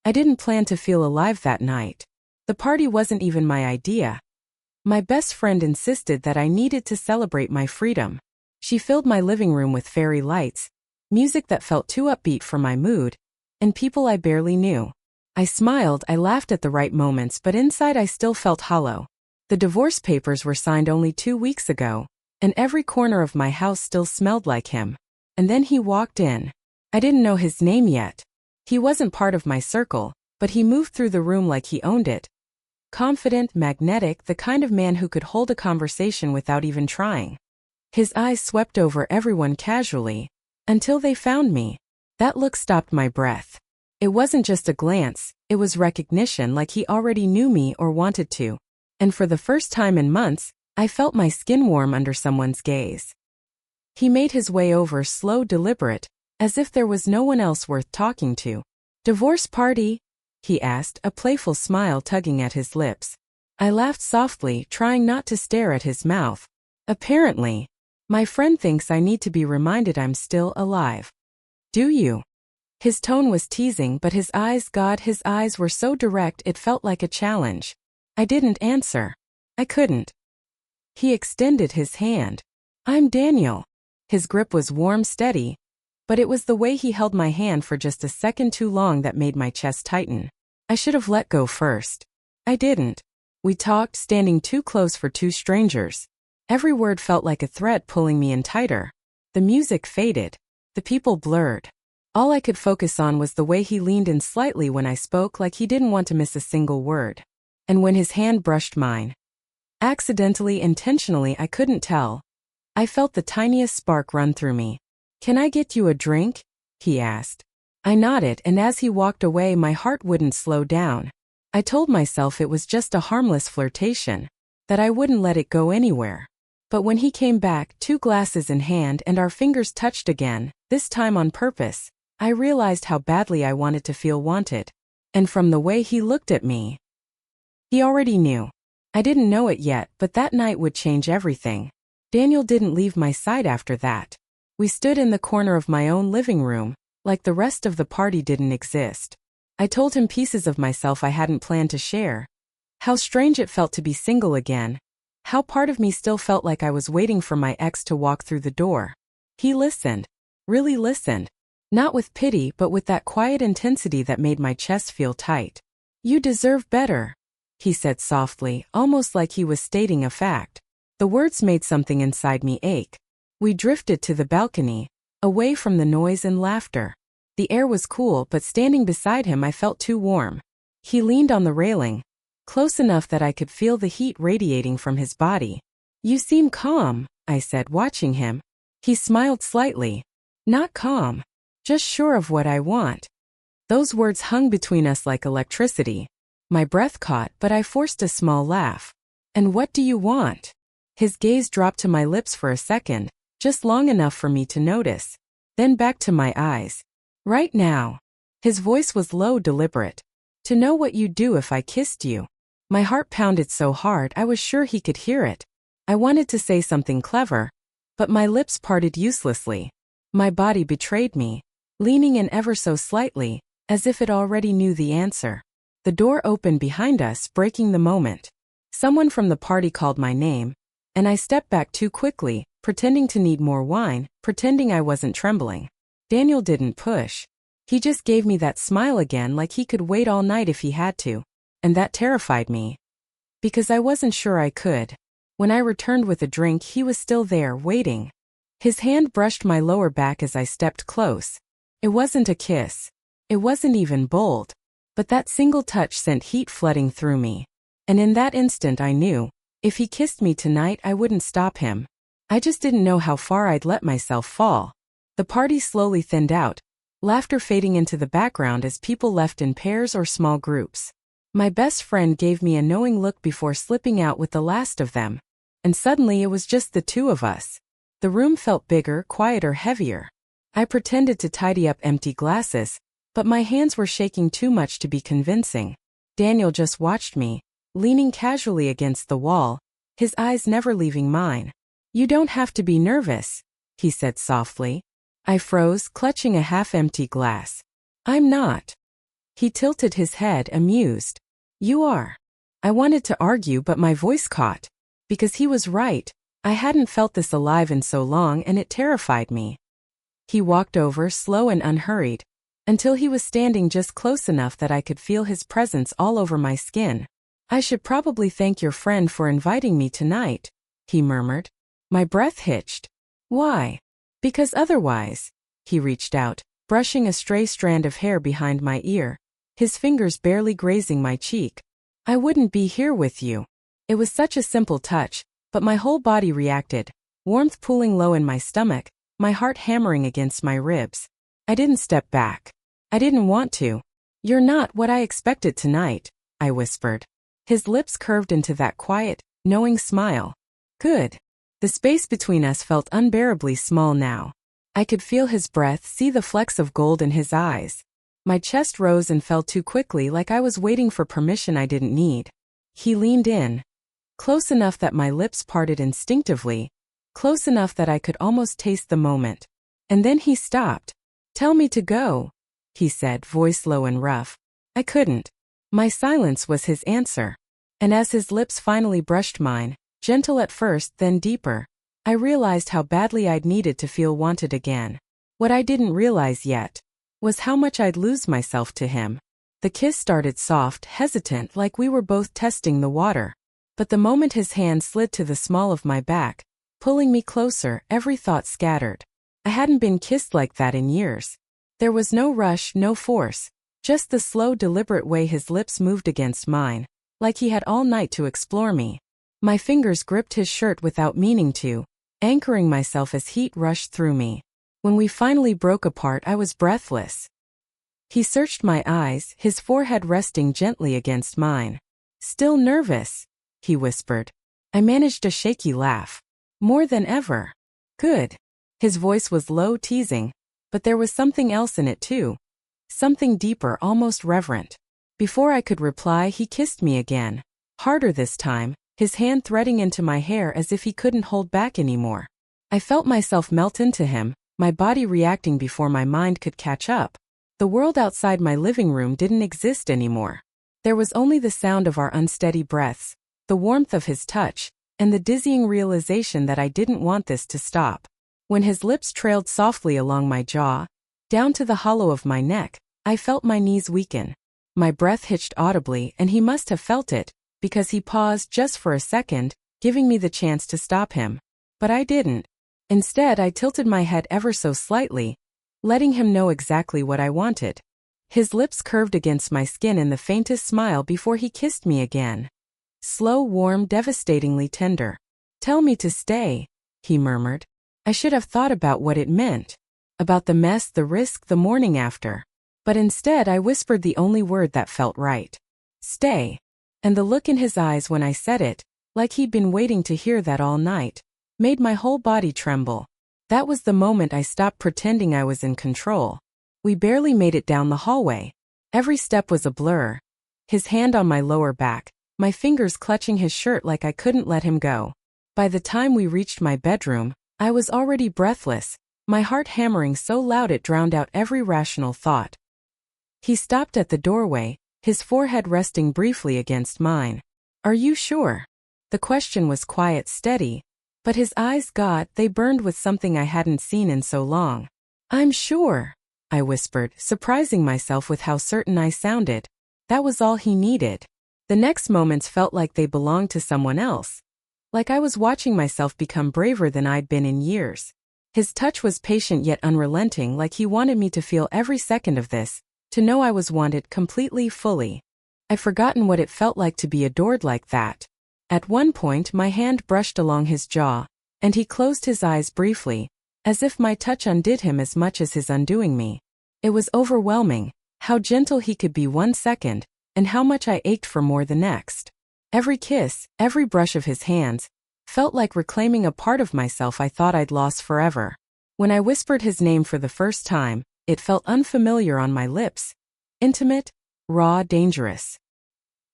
I didn't plan to feel alive that night. The party wasn't even my idea. My best friend insisted that I needed to celebrate my freedom. She filled my living room with fairy lights, music that felt too upbeat for my mood, and people I barely knew. I smiled, I laughed at the right moments, but inside I still felt hollow. The divorce papers were signed only 2 weeks ago, and every corner of my house still smelled like him. And then he walked in. I didn't know his name yet. He wasn't part of my circle, but he moved through the room like he owned it. Confident, magnetic, the kind of man who could hold a conversation without even trying. His eyes swept over everyone casually, until they found me. That look stopped my breath. It wasn't just a glance, it was recognition, like he already knew me or wanted to. And for the first time in months, I felt my skin warm under someone's gaze. He made his way over, slow, deliberate, as if there was no one else worth talking to. "Divorce party?" he asked, a playful smile tugging at his lips. I laughed softly, trying not to stare at his mouth. Apparently, my friend thinks I need to be reminded I'm still alive. "Do you?" His tone was teasing, but his eyes, God, his eyes were so direct it felt like a challenge. I didn't answer. I couldn't. He extended his hand. "I'm Daniel." His grip was warm, steady, but it was the way he held my hand for just a second too long that made my chest tighten. I should have let go first. I didn't. We talked, standing too close for two strangers. Every word felt like a thread pulling me in tighter. The music faded. The people blurred. All I could focus on was the way he leaned in slightly when I spoke, like he didn't want to miss a single word. And when his hand brushed mine, accidentally, intentionally, I couldn't tell. I felt the tiniest spark run through me. "Can I get you a drink?" he asked. I nodded, and as he walked away, my heart wouldn't slow down. I told myself it was just a harmless flirtation, that I wouldn't let it go anywhere. But when he came back, 2 glasses in hand, and our fingers touched again, this time on purpose, I realized how badly I wanted to feel wanted. And from the way he looked at me, he already knew. I didn't know it yet, but that night would change everything. Daniel didn't leave my side after that. We stood in the corner of my own living room, like the rest of the party didn't exist. I told him pieces of myself I hadn't planned to share. How strange it felt to be single again. How part of me still felt like I was waiting for my ex to walk through the door. He listened. Really listened. Not with pity, but with that quiet intensity that made my chest feel tight. "You deserve better," he said softly, almost like he was stating a fact. The words made something inside me ache. We drifted to the balcony, away from the noise and laughter. The air was cool, but standing beside him I felt too warm. He leaned on the railing, close enough that I could feel the heat radiating from his body. "You seem calm," I said, watching him. He smiled slightly. "Not calm. Just sure of what I want." Those words hung between us like electricity. My breath caught, but I forced a small laugh. "And what do you want?" His gaze dropped to my lips for a second, just long enough for me to notice. Then back to my eyes. "Right now." His voice was low, deliberate. "To know what you'd do if I kissed you." My heart pounded so hard I was sure he could hear it. I wanted to say something clever, but my lips parted uselessly. My body betrayed me, leaning in ever so slightly, as if it already knew the answer. The door opened behind us, breaking the moment. Someone from the party called my name, and I stepped back too quickly, pretending to need more wine, pretending I wasn't trembling. Daniel didn't push. He just gave me that smile again, like he could wait all night if he had to. And that terrified me, because I wasn't sure I could. When I returned with a drink, he was still there, waiting. His hand brushed my lower back as I stepped close. It wasn't a kiss. It wasn't even bold. But that single touch sent heat flooding through me. And in that instant I knew, if he kissed me tonight I wouldn't stop him. I just didn't know how far I'd let myself fall. The party slowly thinned out, laughter fading into the background as people left in pairs or small groups. My best friend gave me a knowing look before slipping out with the last of them. And suddenly it was just the two of us. The room felt bigger, quieter, heavier. I pretended to tidy up empty glasses, but my hands were shaking too much to be convincing. Daniel just watched me, leaning casually against the wall, his eyes never leaving mine. "You don't have to be nervous," he said softly. I froze, clutching a half-empty glass. "I'm not." He tilted his head, amused. You are. I wanted to argue, but my voice caught. Because he was right. I hadn't felt this alive in so long, and it terrified me. He walked over, slow and unhurried, until he was standing just close enough that I could feel his presence all over my skin. I should probably thank your friend for inviting me tonight, he murmured. My breath hitched. Why? Because otherwise. He reached out, brushing a stray strand of hair behind my ear, his fingers barely grazing my cheek. I wouldn't be here with you. It was such a simple touch, but my whole body reacted, warmth pooling low in my stomach, my heart hammering against my ribs. I didn't step back. I didn't want to. You're not what I expected tonight, I whispered. His lips curved into that quiet, knowing smile. Good. The space between us felt unbearably small now. I could feel his breath, see the flecks of gold in his eyes. My chest rose and fell too quickly, like I was waiting for permission I didn't need. He leaned in. Close enough that my lips parted instinctively, close enough that I could almost taste the moment. And then he stopped. Tell me to go, he said, voice low and rough. I couldn't. My silence was his answer. And as his lips finally brushed mine, gentle at first, then deeper, I realized how badly I'd needed to feel wanted again. What I didn't realize yet was how much I'd lose myself to him. The kiss started soft, hesitant, like we were both testing the water. But the moment his hand slid to the small of my back, pulling me closer, every thought scattered. I hadn't been kissed like that in years. There was no rush, no force, just the slow, deliberate way his lips moved against mine, like he had all night to explore me. My fingers gripped his shirt without meaning to, anchoring myself as heat rushed through me. When we finally broke apart, I was breathless. He searched my eyes, his forehead resting gently against mine. Still nervous, he whispered. I managed a shaky laugh. More than ever. Good. His voice was low, teasing, but there was something else in it too. Something deeper, almost reverent. Before I could reply, he kissed me again. Harder this time, his hand threading into my hair as if he couldn't hold back anymore. I felt myself melt into him, my body reacting before my mind could catch up. The world outside my living room didn't exist anymore. There was only the sound of our unsteady breaths, the warmth of his touch, and the dizzying realization that I didn't want this to stop. When his lips trailed softly along my jaw, down to the hollow of my neck, I felt my knees weaken. My breath hitched audibly, and he must have felt it, because he paused just for a second, giving me the chance to stop him. But I didn't. Instead, I tilted my head ever so slightly, letting him know exactly what I wanted. His lips curved against my skin in the faintest smile before he kissed me again. Slow, warm, devastatingly tender. Tell me to stay, he murmured. I should have thought about what it meant. About the mess, the risk, the morning after. But instead I whispered the only word that felt right. Stay. And the look in his eyes when I said it, like he'd been waiting to hear that all night, made my whole body tremble. That was the moment I stopped pretending I was in control. We barely made it down the hallway. Every step was a blur. His hand on my lower back, my fingers clutching his shirt like I couldn't let him go. By the time we reached my bedroom, I was already breathless, my heart hammering so loud it drowned out every rational thought. He stopped at the doorway, his forehead resting briefly against mine. Are you sure? The question was quiet, steady, but his eyes they burned with something I hadn't seen in so long. I'm sure, I whispered, surprising myself with how certain I sounded. That was all he needed. The next moments felt like they belonged to someone else. Like I was watching myself become braver than I'd been in years. His touch was patient yet unrelenting, like he wanted me to feel every second of this, to know I was wanted completely, fully. I'd forgotten what it felt like to be adored like that. At one point my hand brushed along his jaw, and he closed his eyes briefly, as if my touch undid him as much as his undoing me. It was overwhelming, how gentle he could be one second, and how much I ached for more the next. Every kiss, every brush of his hands, felt like reclaiming a part of myself I thought I'd lost forever. When I whispered his name for the first time, it felt unfamiliar on my lips. Intimate, raw, dangerous.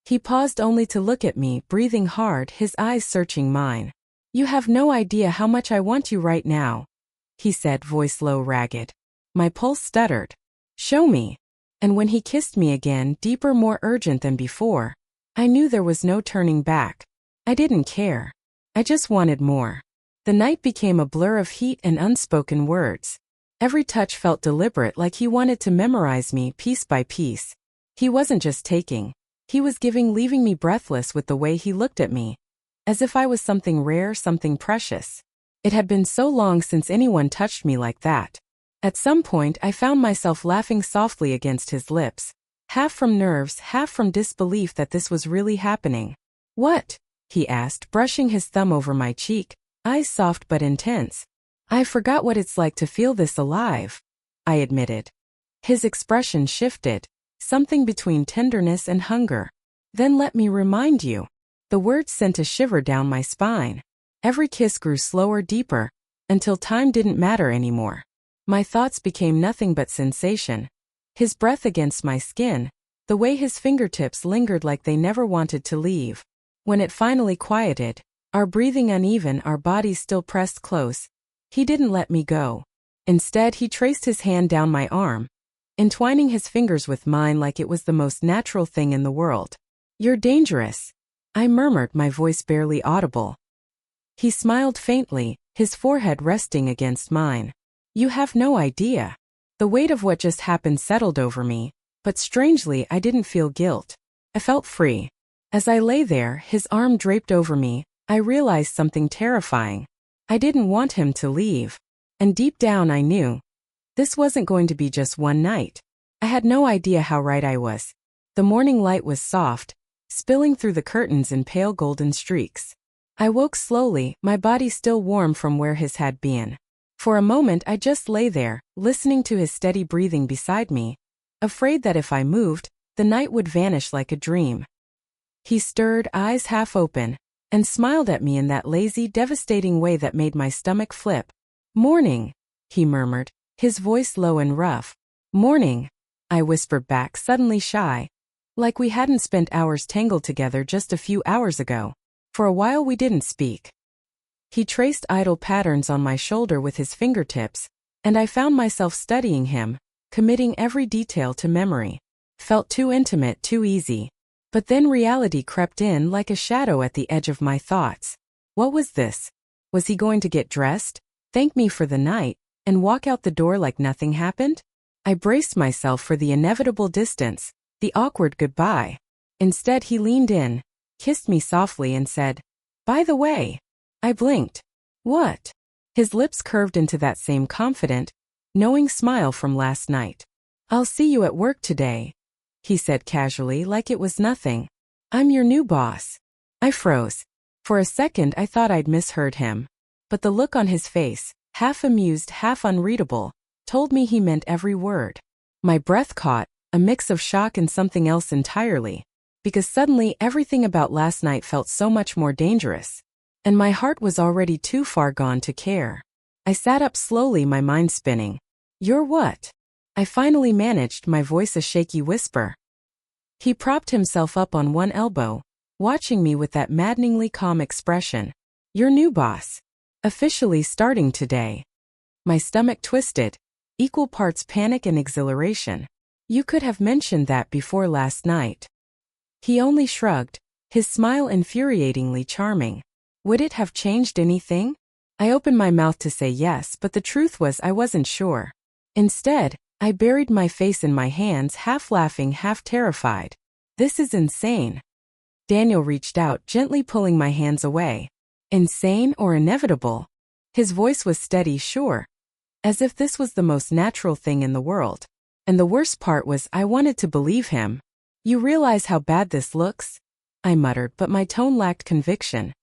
He paused only to look at me, breathing hard, his eyes searching mine. You have no idea how much I want you right now, he said, voice low, ragged. My pulse stuttered. Show me. And when he kissed me again, deeper, more urgent than before, I knew there was no turning back. I didn't care. I just wanted more. The night became a blur of heat and unspoken words. Every touch felt deliberate, like he wanted to memorize me piece by piece. He wasn't just taking. He was giving, leaving me breathless with the way he looked at me. As if I was something rare, something precious. It had been so long since anyone touched me like that. At some point, I found myself laughing softly against his lips. Half from nerves, half from disbelief that this was really happening. "What?" he asked, brushing his thumb over my cheek, eyes soft but intense. "I forgot what it's like to feel this alive," I admitted. His expression shifted, something between tenderness and hunger. "Then let me remind you." The words sent a shiver down my spine. Every kiss grew slower, deeper, until time didn't matter anymore. My thoughts became nothing but sensation. His breath against my skin, the way his fingertips lingered like they never wanted to leave. When it finally quieted, our breathing uneven, our bodies still pressed close, he didn't let me go. Instead, he traced his hand down my arm, entwining his fingers with mine like it was the most natural thing in the world. "You're dangerous," I murmured, my voice barely audible. He smiled faintly, his forehead resting against mine. "You have no idea." The weight of what just happened settled over me, but strangely I didn't feel guilt. I felt free. As I lay there, his arm draped over me, I realized something terrifying. I didn't want him to leave. And deep down I knew this wasn't going to be just one night. I had no idea how right I was. The morning light was soft, spilling through the curtains in pale golden streaks. I woke slowly, my body still warm from where his had been. For a moment I just lay there, listening to his steady breathing beside me, afraid that if I moved, the night would vanish like a dream. He stirred, eyes half open, and smiled at me in that lazy, devastating way that made my stomach flip. "Morning," he murmured, his voice low and rough. "Morning," I whispered back, suddenly shy, like we hadn't spent hours tangled together just a few hours ago. For a while we didn't speak. He traced idle patterns on my shoulder with his fingertips, and I found myself studying him, committing every detail to memory. Felt too intimate, too easy. But then reality crept in like a shadow at the edge of my thoughts. What was this? Was he going to get dressed, thank me for the night, and walk out the door like nothing happened? I braced myself for the inevitable distance, the awkward goodbye. Instead, he leaned in, kissed me softly and said, "By the way." I blinked. "What?" His lips curved into that same confident, knowing smile from last night. "I'll see you at work today," he said casually, like it was nothing. "I'm your new boss." I froze. For a second I thought I'd misheard him. But the look on his face, half amused, half unreadable, told me he meant every word. My breath caught, a mix of shock and something else entirely, because suddenly everything about last night felt so much more dangerous. And my heart was already too far gone to care. I sat up slowly, my mind spinning. "You're what?" I finally managed, my voice a shaky whisper. He propped himself up on one elbow, watching me with that maddeningly calm expression. "Your new boss. Officially starting today." My stomach twisted, equal parts panic and exhilaration. "You could have mentioned that before last night." He only shrugged, his smile infuriatingly charming. Would it have changed anything? I opened my mouth to say yes, but the truth was I wasn't sure. Instead, I buried my face in my hands, half laughing, half terrified. "This is insane." Daniel reached out, gently pulling my hands away. "Insane or inevitable?" His voice was steady, sure, as if this was the most natural thing in the world. And the worst part was I wanted to believe him. "You realize how bad this looks?" I muttered, but my tone lacked conviction.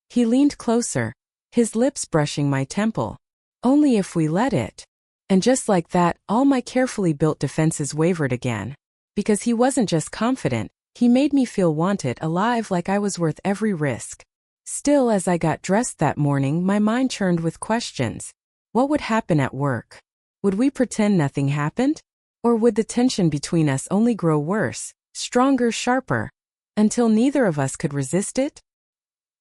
He leaned closer, his lips brushing my temple. "Only if we let it." And just like that, all my carefully built defenses wavered again. Because he wasn't just confident, he made me feel wanted, alive, like I was worth every risk. Still, as I got dressed that morning, my mind churned with questions. What would happen at work? Would we pretend nothing happened? Or would the tension between us only grow worse, stronger, sharper, until neither of us could resist it?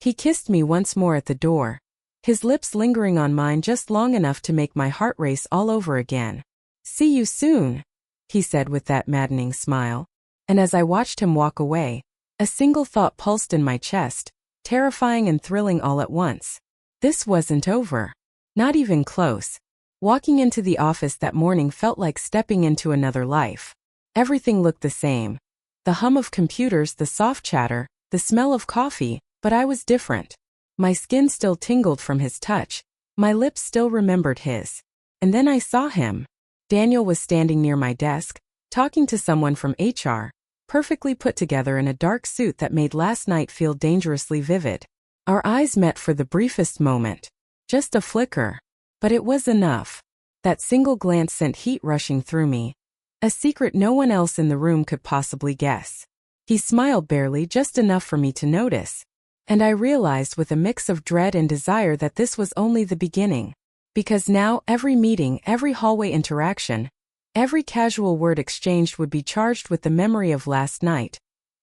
He kissed me once more at the door, his lips lingering on mine just long enough to make my heart race all over again. "See you soon," he said with that maddening smile. And as I watched him walk away, a single thought pulsed in my chest, terrifying and thrilling all at once. This wasn't over. Not even close. Walking into the office that morning felt like stepping into another life. Everything looked the same. The hum of computers, the soft chatter, the smell of coffee, but I was different. My skin still tingled from his touch. My lips still remembered his. And then I saw him. Daniel was standing near my desk, talking to someone from HR, perfectly put together in a dark suit that made last night feel dangerously vivid. Our eyes met for the briefest moment. Just a flicker. But it was enough. That single glance sent heat rushing through me. A secret no one else in the room could possibly guess. He smiled barely, just enough for me to notice. And I realized with a mix of dread and desire that this was only the beginning. Because now every meeting, every hallway interaction, every casual word exchanged would be charged with the memory of last night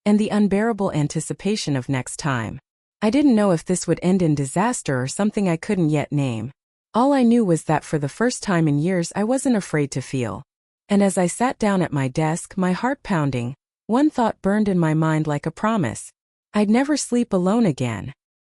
and the unbearable anticipation of next time. I didn't know if this would end in disaster or something I couldn't yet name. All I knew was that for the first time in years I wasn't afraid to feel. And as I sat down at my desk, my heart pounding, one thought burned in my mind like a promise. I'd never sleep alone again.